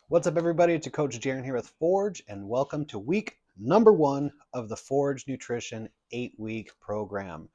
What's up, everybody? It's your coach Jaren here with Forge, and welcome to week number 1 of the Forge Nutrition 8-week program.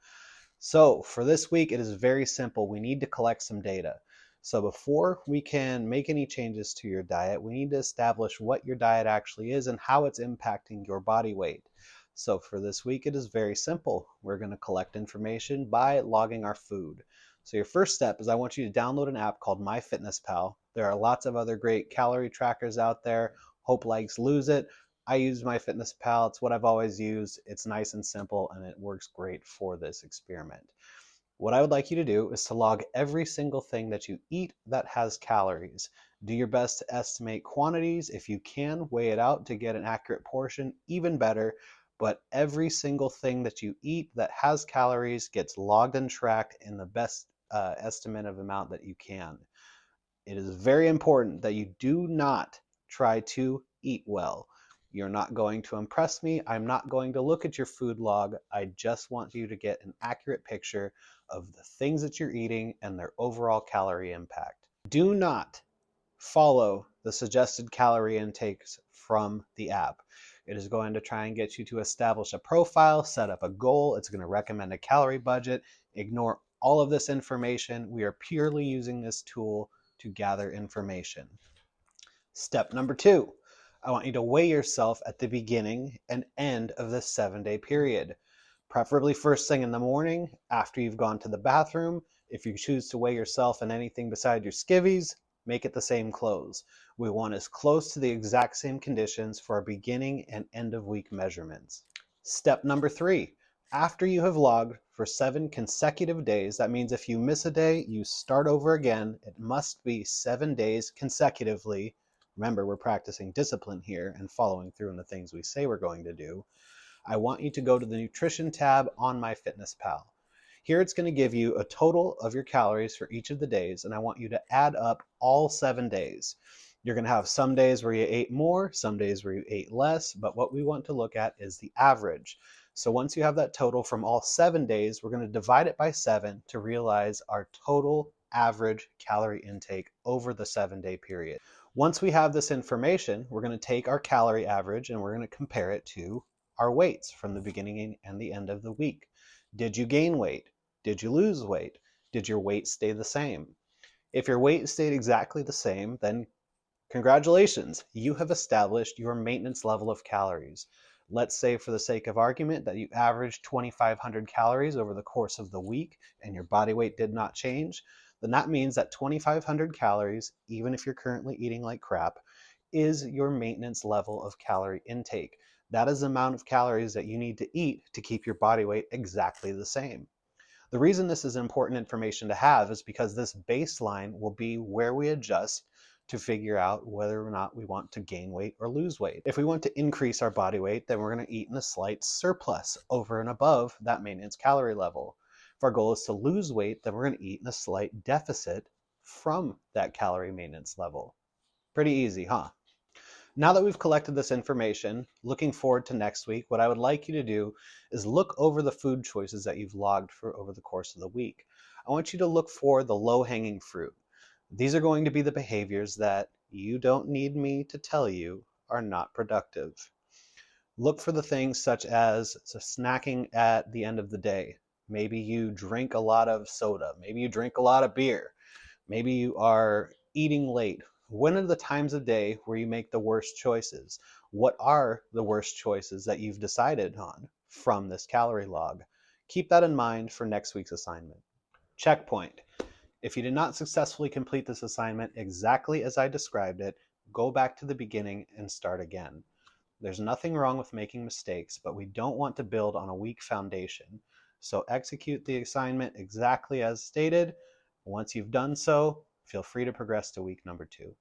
So for this week, it is very simple. We need to collect some data. So before we can make any changes to your diet, we need to establish what your diet actually is and how it's impacting your body weight. So for this week, it is very simple. We're going to collect information by logging our food. So your first step is I want you to download an app called MyFitnessPal. There are lots of other great calorie trackers out there. Hope likes Lose It. I use MyFitnessPal. It's what I've always used. It's nice and simple, and it works great for this experiment. What I would like you to do is to log every single thing that you eat that has calories. Do your best to estimate quantities. If you can, weigh it out to get an accurate portion, even better. But every single thing that you eat that has calories gets logged and tracked in the best estimate of amount that you can. It is very important that you do not try to eat well. You're not going to impress me. I'm not going to look at your food log. I just want you to get an accurate picture of the things that you're eating and their overall calorie impact. Do not follow the suggested calorie intakes from the app. It is going to try and get you to establish a profile, set up a goal. It's going to recommend a calorie budget. Ignore all of this information. We are purely using this tool to gather information. Step number 2, I want you to weigh yourself at the beginning and end of this 7-day period. Preferably first thing in the morning after you've gone to the bathroom. If you choose to weigh yourself in anything beside your skivvies, make it the same clothes. We want as close to the exact same conditions for our beginning and end of week measurements. Step number 3, after you have logged for 7 consecutive days, that means if you miss a day, you start over again. It must be 7 days consecutively. Remember, we're practicing discipline here and following through on the things we say we're going to do. I want you to go to the nutrition tab on MyFitnessPal. Here it's going to give you a total of your calories for each of the days, and I want you to add up all 7 days. You're going to have some days where you ate more, some days where you ate less, but what we want to look at is the average. So once you have that total from all 7 days, we're going to divide it by 7 to realize our total average calorie intake over the 7-day period. Once we have this information, we're going to take our calorie average and we're going to compare it to our weights from the beginning and the end of the week. Did you gain weight? Did you lose weight? Did your weight stay the same? If your weight stayed exactly the same, then congratulations, you have established your maintenance level of calories. Let's say, for the sake of argument, that you averaged 2,500 calories over the course of the week and your body weight did not change. Then that means that 2,500 calories, even if you're currently eating like crap, is your maintenance level of calorie intake. That is the amount of calories that you need to eat to keep your body weight exactly the same. The reason this is important information to have is because this baseline will be where we adjust to figure out whether or not we want to gain weight or lose weight. If we want to increase our body weight, then we're going to eat in a slight surplus over and above that maintenance calorie level. If our goal is to lose weight, then we're going to eat in a slight deficit from that calorie maintenance level. Pretty easy, huh? Now that we've collected this information, looking forward to next week, what I would like you to do is look over the food choices that you've logged for over the course of the week. I want you to look for the low-hanging fruit. These are going to be the behaviors that you don't need me to tell you are not productive. Look for the things such as snacking at the end of the day. Maybe you drink a lot of soda. Maybe you drink a lot of beer. Maybe you are eating late. When are the times of day where you make the worst choices? What are the worst choices that you've decided on from this calorie log? Keep that in mind for next week's assignment. Checkpoint. If you did not successfully complete this assignment exactly as I described it, go back to the beginning and start again. There's nothing wrong with making mistakes, but we don't want to build on a weak foundation. So execute the assignment exactly as stated. Once you've done so, feel free to progress to week number 2.